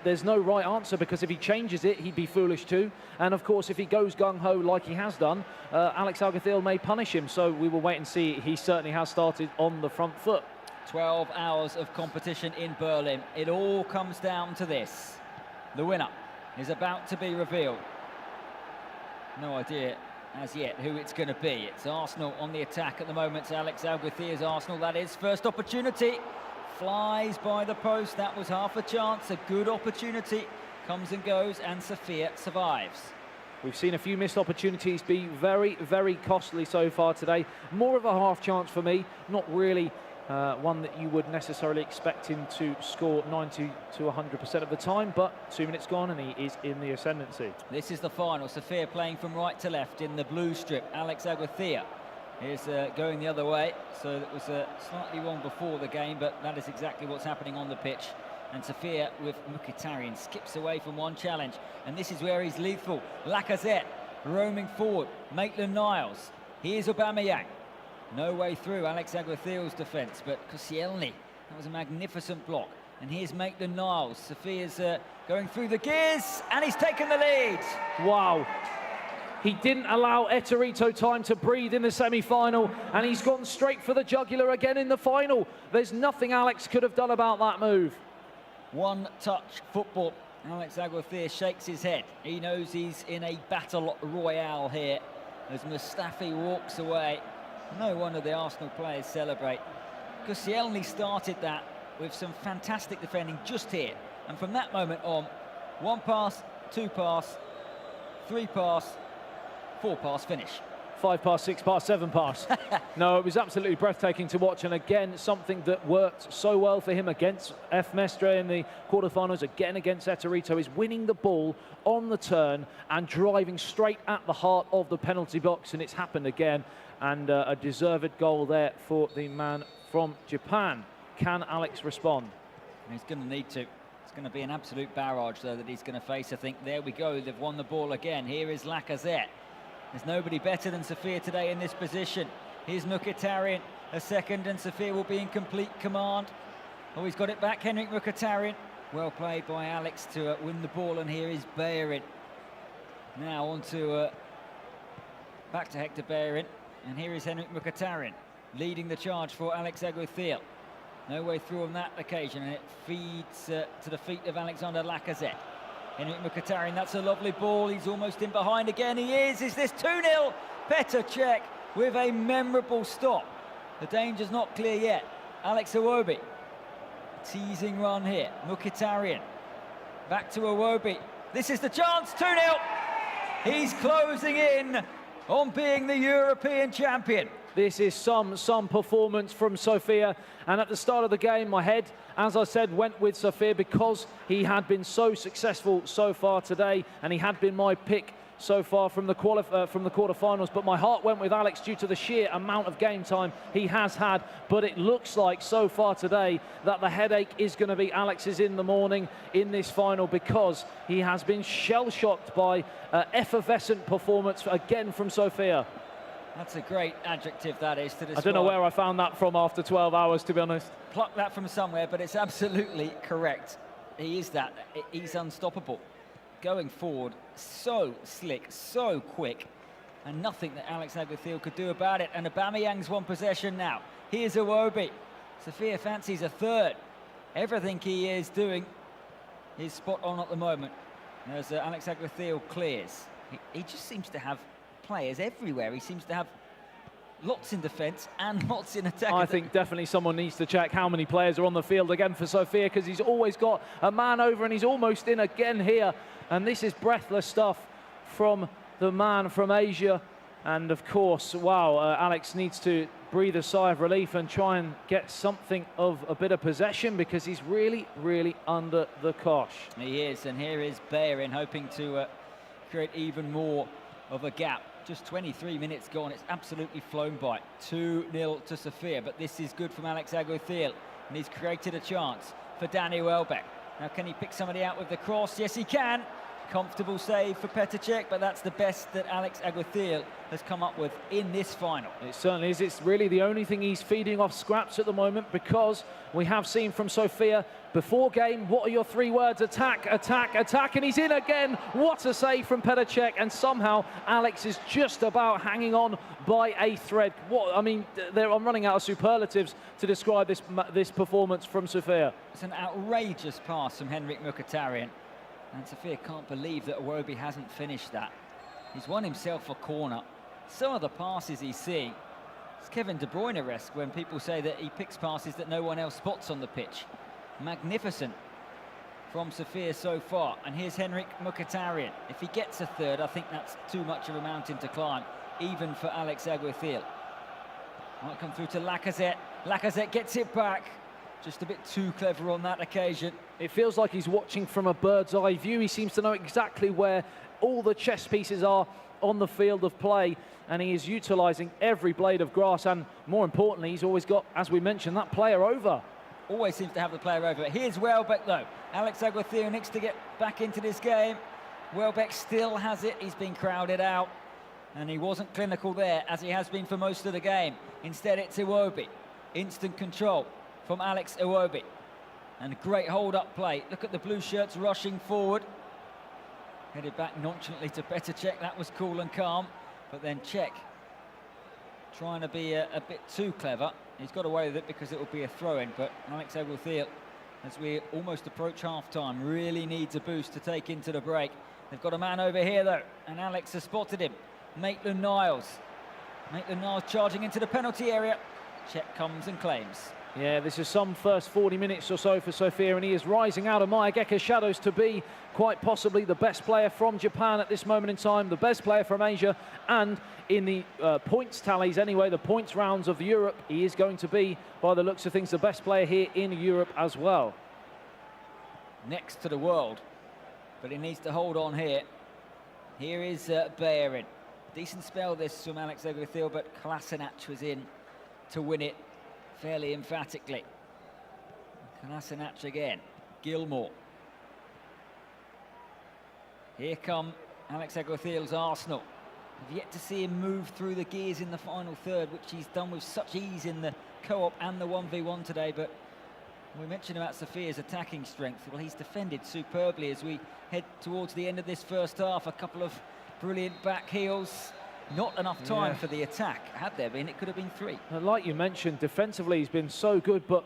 there's no right answer, because if he changes it, he'd be foolish too. And of course, if he goes gung-ho like he has done, Alex Alguacil may punish him. So we will wait and see. He certainly has started on the front foot. 12 hours of competition in Berlin. It all comes down to this. The winner is about to be revealed. No idea as yet who it's going to be. It's Arsenal on the attack at the moment. It's Alex Alguacil's Arsenal, that is. First opportunity. Flies by the post. That was half a chance. A good opportunity. Comes and goes, and Sofia survives. We've seen a few missed opportunities be very, very costly so far today. More of a half chance for me. Not really one that you would necessarily expect him to score 90 to 100% of the time, but 2 minutes gone and he is in the ascendancy. This is the final. Sofia playing from right to left in the blue strip. Alex Alguacil is going the other way, so it was slightly wrong before the game, but that is exactly what's happening on the pitch. And Sofia with Mkhitaryan skips away from one challenge, and this is where he's lethal. Lacazette roaming forward. Maitland-Niles. Here's Aubameyang. No way through Alex Alguacil's defence, but Koscielny, that was a magnificent block. And here's Maitland-Niles. Sofia's going through the gears, and he's taken the lead. Wow. He didn't allow Eterito time to breathe in the semi-final, and he's gone straight for the jugular again in the final. There's nothing Alex could have done about that move. One-touch football. Alex Alguacil shakes his head. He knows he's in a battle royale here as Mustafi walks away. No wonder the Arsenal players celebrate. Koscielny started that with some fantastic defending just here. And from that moment on, 1 pass, 2 pass, 3 pass, 4 pass finish. 5 pass, 6 pass, 7 pass. No, it was absolutely breathtaking to watch. And again, something that worked so well for him against F. Mestre in the quarterfinals, again against Eterito, is winning the ball on the turn and driving straight at the heart of the penalty box. And it's happened again. And a deserved goal there for the man from Japan. Can Alex respond? He's going to need to. It's going to be an absolute barrage, though, that he's going to face, I think. There we go. They've won the ball again. Here is Lacazette. There's nobody better than Sofia today in this position. Here's Mkhitaryan, a second, and Sofia will be in complete command. Oh, he's got it back, Henrik Mkhitaryan. Well played by Alex to win the ball, and here is Bellerin. Now on to back to Hector Bellerin. And here is Henrik Mkhitaryan leading the charge for Alex Alguacil. No way through on that occasion, and it feeds to the feet of Alexander Lacazette. Henrik Mkhitaryan, that's a lovely ball. He's almost in behind again. He is. Is this 2-0? Petr Cech with a memorable stop. The danger's not clear yet. Alex Iwobi, teasing run here. Mkhitaryan, back to Iwobi. This is the chance, 2-0. He's closing in on being the European champion. This is some performance from Sofia. And at the start of the game, my head, as I said, went with Sofia because he had been so successful so far today, and he had been my pick so far from the quarterfinals. But my heart went with Alex due to the sheer amount of game time he has had. But it looks like so far today that the headache is going to be Alex's in the morning in this final, because he has been shell-shocked by effervescent performance again from Sofia. That's a great adjective, that is, to describe. I don't know where I found that from after 12 hours, to be honest. Pluck that from somewhere, but it's absolutely correct. He is that. He's unstoppable. Going forward, so slick, so quick, and nothing that Alex Alguacil could do about it. And Aubameyang's won possession now. Here's Iwobi. Sofia fancies a third. Everything he is doing is spot on at the moment. As Alex Alguacil clears, he just seems to have players everywhere. He seems to have lots in defence and lots in attack. I think definitely someone needs to check how many players are on the field again for Sofia, because he's always got a man over, and he's almost in again here. And this is breathless stuff from the man from Asia. And of course, wow, Alex needs to breathe a sigh of relief and try and get something of a bit of possession, because he's really, really under the cosh. He is, and here is Bellerin hoping to create even more of a gap. Just 23 minutes gone. It's absolutely flown by. 2-0 to Sofia, but this is good from Alex Alguacil, and he's created a chance for Danny Welbeck. Now, can he pick somebody out with the cross? Yes, he can. Comfortable save for Petr Cech, but that's the best that Alex Alguacil has come up with in this final. It certainly is. It's really the only thing he's feeding off scraps at the moment, because we have seen from Sofia before game, what are your 3 words? Attack, attack, attack, and he's in again. What a save from Petr Cech, and somehow Alex is just about hanging on by a thread. I'm running out of superlatives to describe this performance from Sofia. It's an outrageous pass from Henrik Mkhitaryan. And Sofia can't believe that Iwobi hasn't finished that. He's won himself a corner. Some of the passes he's seeing, it's Kevin De Bruyne-esque when people say that he picks passes that no one else spots on the pitch. Magnificent from Sofia so far. And here's Henrik Mkhitaryan. If he gets a third, I think that's too much of a mountain to climb, even for Alex Alguacil. Might come through to Lacazette. Lacazette gets it back. Just a bit too clever on that occasion. It feels like he's watching from a bird's eye view. He seems to know exactly where all the chess pieces are on the field of play, and he is utilising every blade of grass, and more importantly, he's always got, as we mentioned, that player over. Always seems to have the player over. Here's Welbeck though. Alex Alguacil needs to get back into this game. Welbeck still has it. He's been crowded out, and he wasn't clinical there, as he has been for most of the game. Instead, it's Iwobi. Instant control from Alex Iwobi. And a great hold-up play. Look at the blue shirts rushing forward. Headed back nonchalantly to Petr Cech. That was cool and calm. But then Cech trying to be a bit too clever. He's got away with it because it will be a throw-in. But Alex Alguacil, as we almost approach half-time, really needs a boost to take into the break. They've got a man over here, though. And Alex has spotted him. Maitland-Niles. Maitland-Niles charging into the penalty area. Cech comes and claims. Yeah, this is some first 40 minutes or so for Sofia, and he is rising out of Maegeka's shadows to be quite possibly the best player from Japan at this moment in time, the best player from Asia, and in the points tallies anyway, the points rounds of Europe, he is going to be, by the looks of things, the best player here in Europe as well. Next to the world, but he needs to hold on here. Here is Bellerin. Decent spell this from Alex Alguacil, but Kolasinac was in to win it fairly emphatically. Kolasinac again. Gilmour. Here come Alex Alguacil's Arsenal. I've yet to see him move through the gears in the final third, which he's done with such ease in the co-op and the 1v1 today. But we mentioned about Sofia's attacking strength. Well, he's defended superbly as we head towards the end of this first half. A couple of brilliant back heels. Not enough time for the attack. Had there been, it could have been 3. Like you mentioned, defensively he's been so good, but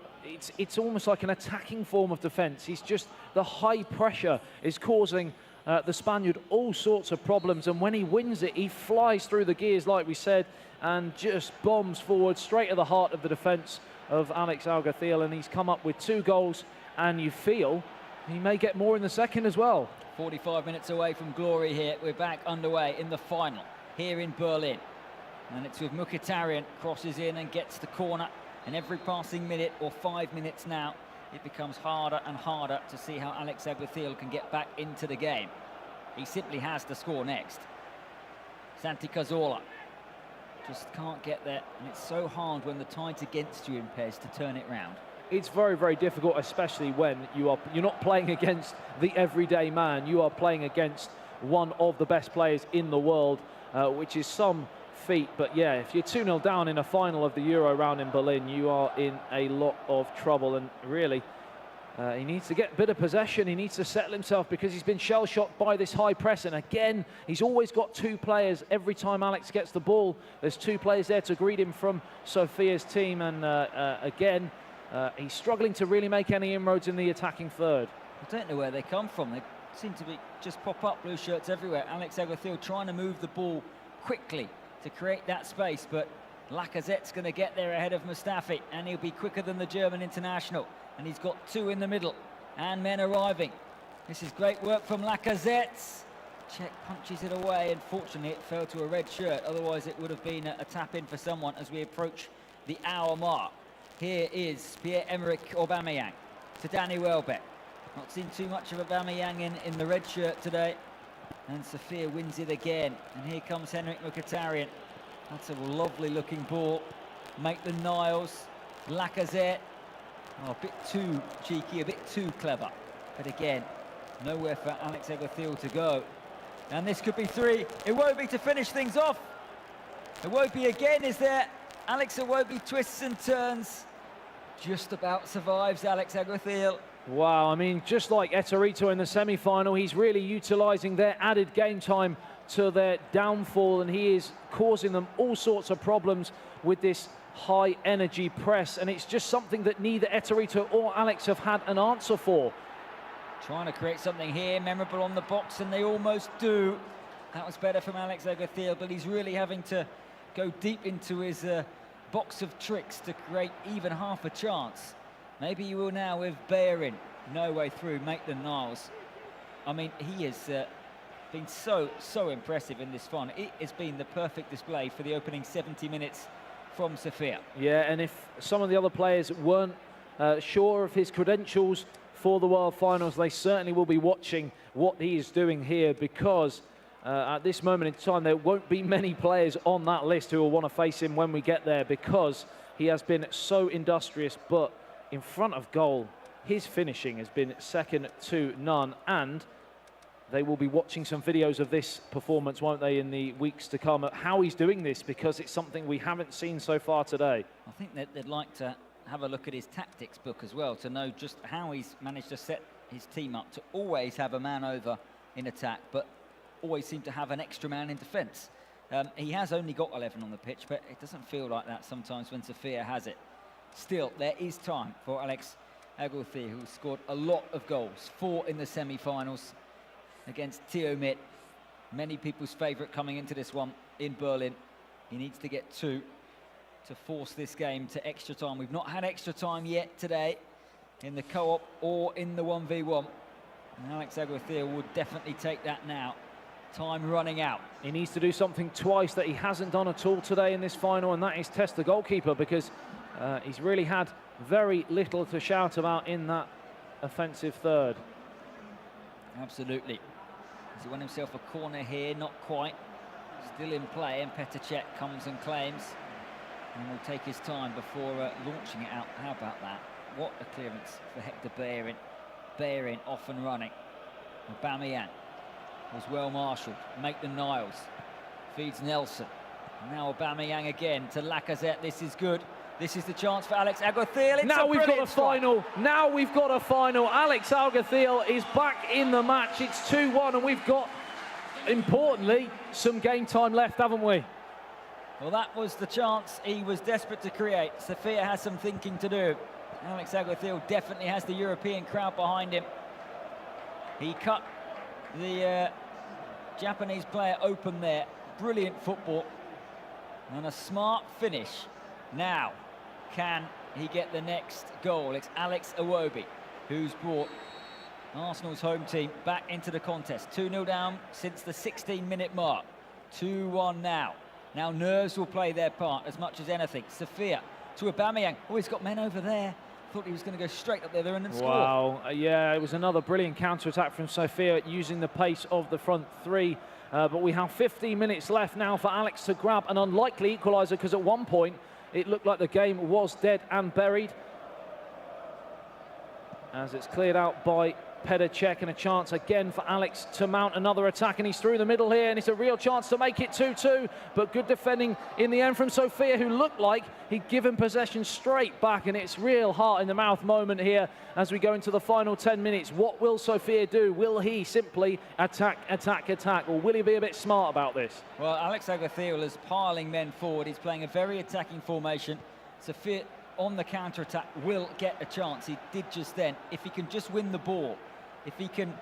it's almost like an attacking form of defence. He's just, the high pressure is causing the Spaniard all sorts of problems, and when he wins it, he flies through the gears, like we said, and just bombs forward straight at the heart of the defence of Alex Alguacil, and he's come up with 2 goals, and you feel he may get more in the second as well. 45 minutes away from glory here. We're back underway in the final here in Berlin, and it's with Mkhitaryan, crosses in and gets the corner, and every passing minute, or 5 minutes now, it becomes harder and harder to see how Alex Alguacil can get back into the game. He simply has to score next. Santi Cazorla just can't get there, and it's so hard when the tide's against you in PES to turn it round. It's very, very difficult, especially when you're not playing against the everyday man. You are playing against one of the best players in the world, which is some feat. But yeah, if you're 2-0 down in a final of the Euro round in Berlin, you are in a lot of trouble. And really, he needs to get a bit of possession. He needs to settle himself, because he's been shell-shocked by this high press. And again, he's always got 2 players. Every time Alex gets the ball, there's 2 players there to greet him from Sofia's team. And again, he's struggling to really make any inroads in the attacking third. I don't know where they come from. They seem to be just pop up, blue shirts everywhere. Alex Alguacil trying to move the ball quickly to create that space, but Lacazette's going to get there ahead of Mustafi, and he'll be quicker than the German international. And he's got 2 in the middle, and men arriving. This is great work from Lacazette. Cech punches it away, and fortunately it fell to a red shirt. Otherwise it would have been a tap-in for someone as we approach the hour mark. Here is Pierre-Emerick Aubameyang to Danny Welbeck. Not seen too much of Aubameyang in the red shirt today. And Sofia wins it again. And here comes Henrik Mkhitaryan. That's a lovely looking ball. Maitland-Niles, Lacazette. Oh, a bit too cheeky, a bit too clever. But again, Nowhere for Alex Alguacil to go. And this could be 3. Iwobi to finish things off. Iwobi again is there. Alex Iwobi twists and turns. Just about survives Alex Alguacil. Wow, I mean, just like Etorito in the semi-final, he's really utilising their added game time to their downfall, and he is causing them all sorts of problems with this high energy press, and it's just something that neither Etorito or Alex have had an answer for. Trying to create something here, memorable on the box, and they almost do. That was better from Alex Alguacil, but he's really having to go deep into his box of tricks to create even half a chance. Maybe you will now with Behrin. No way through, Maitland-Niles. I mean, he has been so impressive in this final. It has been the perfect display for the opening 70 minutes from Sofia. Yeah, and if some of the other players weren't sure of his credentials for the World Finals, they certainly will be watching what he is doing here, because at this moment in time, there won't be many players on that list who will want to face him when we get there, because he has been so industrious. But in front of goal, his finishing has been second to none, and they will be watching some videos of this performance, won't they, in the weeks to come, at how he's doing this, because it's something we haven't seen so far today. I think that they'd like to have a look at his tactics book as well, to know just how he's managed to set his team up to always have a man over in attack, but always seem to have an extra man in defence. He has only got 11 on the pitch, but it doesn't feel like that sometimes when Sofia has it. Still, there is time for Alex Alguacil, who scored a lot of goals, 4 in the semi-finals against Tiomit. Many people's favourite coming into this one in Berlin. He needs to get 2 to force this game to extra time. We've not had extra time yet today in the co-op or in the 1v1. And Alex Alguacil would definitely take that now. Time running out. He needs to do something twice that he hasn't done at all today in this final, and that is test the goalkeeper, because he's really had very little to shout about in that offensive third. Absolutely. Has he won himself a corner here? Not quite. Still in play, and Petr Cech comes and claims, and will take his time before launching it out. How about that? What a clearance for Hector Behrin. Behrin off and running. Aubameyang was well marshalled. Maitland-Niles feeds Nelson. Now Aubameyang again to Lacazette. This is good. This is the chance for Alex Alguacil. Now we've got a final. Now we've got a final. Alex Alguacil is back in the match. It's 2-1, and we've got, importantly, some game time left, haven't we? Well, that was the chance he was desperate to create. Sofia has some thinking to do. Alex Alguacil definitely has the European crowd behind him. He cut the Japanese player open there. Brilliant football. And a smart finish. Now, can he get the next goal? It's Alex Iwobi who's brought Arsenal's home team back into the contest. 2-0 down since the 16-minute mark. 2-1 now. Now nerves will play their part as much as anything. Sofia to Aubameyang. Oh, he's got men over there. Thought he was going to go straight up there and score. Wow, yeah, it was another brilliant counter-attack from Sofia using the pace of the front three. But we have 15 minutes left now for Alex to grab an unlikely equaliser, because at one point it looked like the game was dead and buried. As it's cleared out by Petr Cech, and a chance again for Alex to mount another attack, and he's through the middle here, and it's a real chance to make it 2-2, but good defending in the end from Sofia, who looked like he'd given possession straight back, and it's real heart in the mouth moment here as we go into the final 10 minutes. What will Sofia do? Will he simply attack, attack, attack, or will he be a bit smart about this? Well, Alex Alguacil is piling men forward. He's playing a very attacking formation. Sofia on the counter-attack will get a chance. He did just then. If he can just win the ball, if he can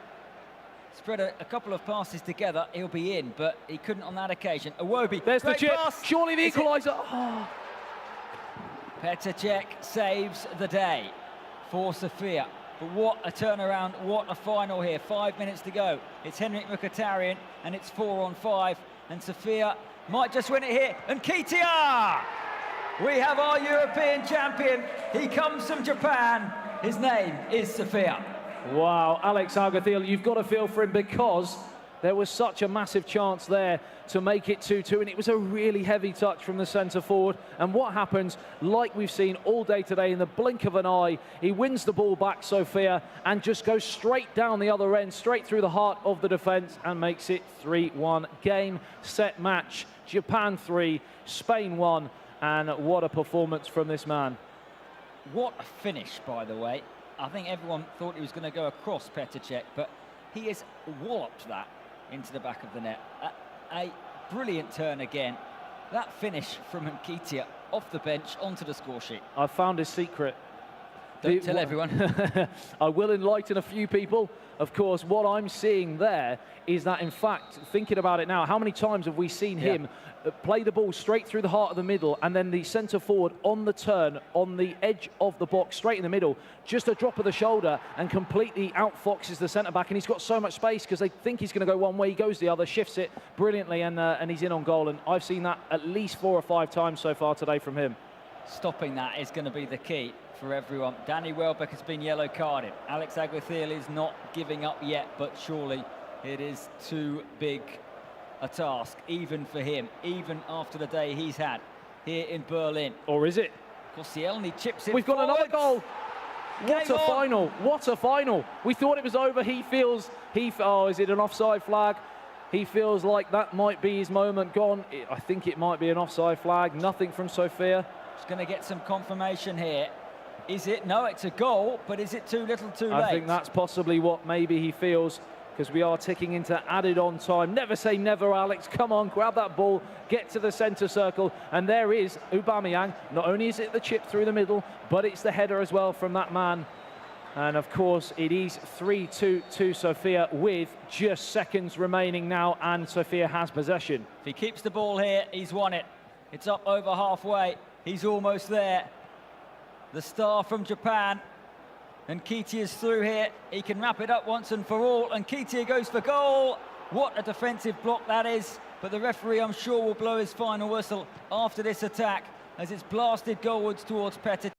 spread a couple of passes together, he'll be in, but he couldn't on that occasion. Iwobi, there's the chip, pass. Surely the equaliser. Oh. Petr Cech saves the day for Sofia. But what a turnaround, what a final here. 5 minutes to go. It's Henrik Mkhitaryan, and it's 4-on-5, and Sofia might just win it here. And Kitia! We have our European champion. He comes from Japan. His name is Sofia. Wow, Alex Alguacil, you've got to feel for him, because There was such a massive chance there to make it 2-2, and it was a really heavy touch from the centre forward. And what happens, like we've seen all day today, in the blink of an eye, he wins the ball back, Sofia, and just goes straight down the other end, straight through the heart of the defence, and makes it 3-1. Game, set, match. Japan 3, Spain 1, and what a performance from this man. What a finish, by the way. I think everyone thought he was going to go across Petr Cech, but he has walloped that into the back of the net. A brilliant turn again. That finish from Nketiah off the bench onto the score sheet. I found his secret. Don't tell everyone. I will enlighten a few people. Of course, what I'm seeing there is that, in fact, thinking about it now, how many times have we seen him play the ball straight through the heart of the middle, and then the centre forward on the turn, on the edge of the box, straight in the middle, just a drop of the shoulder, and completely outfoxes the centre back. And he's got so much space because they think he's going to go one way, he goes the other, shifts it brilliantly, and he's in on goal. And I've seen that at least 4 or 5 times so far today from him. Stopping that is going to be the key for everyone. Danny Welbeck has been yellow carded. Alex Alguacil is not giving up yet, but surely it is too big a task, even for him, even after the day he's had here in Berlin. Or is it? Koscielny chips it. We've got another goal. What a final! What a final! We thought it was over. Oh, is it an offside flag? He feels like that might be his moment gone. I think it might be an offside flag. Nothing from Sofia. Just going to get some confirmation here. Is it? No, it's a goal, but is it too little too late? I think that's possibly what maybe he feels, because we are ticking into added on time. Never say never, Alex. Come on, grab that ball, get to the centre circle, and there is Aubameyang. Not only is it the chip through the middle, but it's the header as well from that man. And of course, it is 3-2 to Sofia with just seconds remaining now, and Sofia has possession. If he keeps the ball here, he's won it. It's up over halfway. He's almost there. The star from Japan. And Nketiah is through here. He can wrap it up once and for all. And Nketiah goes for goal. What a defensive block that is. But the referee, I'm sure, will blow his final whistle after this attack as it's blasted goalwards towards Petr.